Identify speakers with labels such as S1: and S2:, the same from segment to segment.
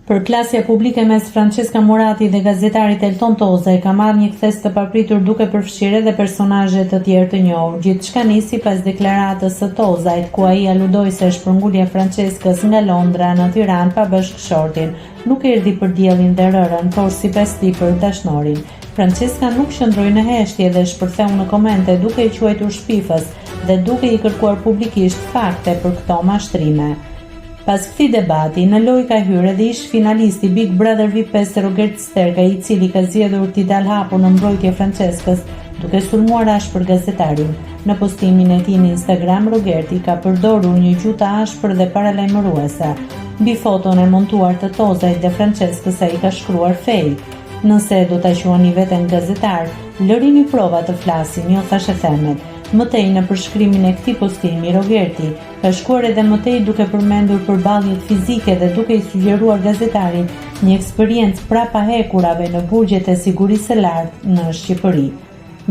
S1: Përplasja publike mes Francesca Murati dhe gazetarit Elton Toza ka marrë një kthes të papritur duke përfshirë edhe personazhe të tjerë të njohur. Gjithçka nisi pas deklaratës së Tozajt, ku ai aludoi se shpërngulja e Franceskës nga Londra në Tiranë pa bashkëshortin nuk erdhi për diellin dhe rërën, por sipas tij për dashnorin. Francesca nuk qëndroi në heshtje dhe shpërtheu në komente duke i quajtur shpifës dhe duke i kërkuar publikisht fakte për këto mashtrime. Pas këtij debati, në lojë ka hyrë edhe ish finalisti Big Brother VIP5 Robert Sterka, i cili ka zgjedhur t'i dalë hapur në mbrojtje Franceskës, duke sulmuar ashpër gazetarin. Në postimin e tij në Instagram, Rogerti ka përdorur një gjuhë të ashpër dhe paralajmëruese. Mbi foton e montuar të Tozajt dhe Franceskës ai ka shkruar fake. Nëse do ta quani veten gazetar, lërini prova të flasin, jo thashë themet. Mëtej në përshkrimin e këtij postimi, Rogerti ka shkuar edhe mëtej duke përmendur përballjet fizike dhe duke i sugjeruar gazetarit një eksperiencë prapahekurave në burgjet e sigurisë së lartë në Shqipëri.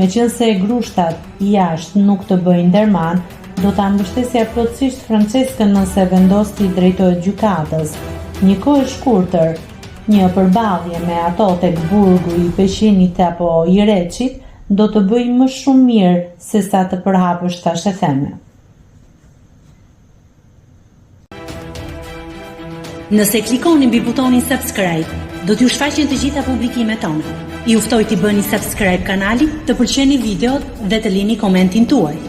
S1: Meqense grushtat jashtë nuk të bëjnë nderman, do ta mbështesja plotësisht Franceskën nëse vendos t'i drejtohet gjykatës. Një kohë e shkurtër, një përballje me ato tek burgu i Peqinit apo i Reçit do të bëjë më shumë mirë se sa të përhapësh thashë theme.
S2: Nëse klikoni mbi butonin subscribe, do t'ju shfaqen të gjitha publikimet tona. Ju ftoj t'i bëni subscribe kanalit, të pëlqeni videot dhe të lini komentin tuaj.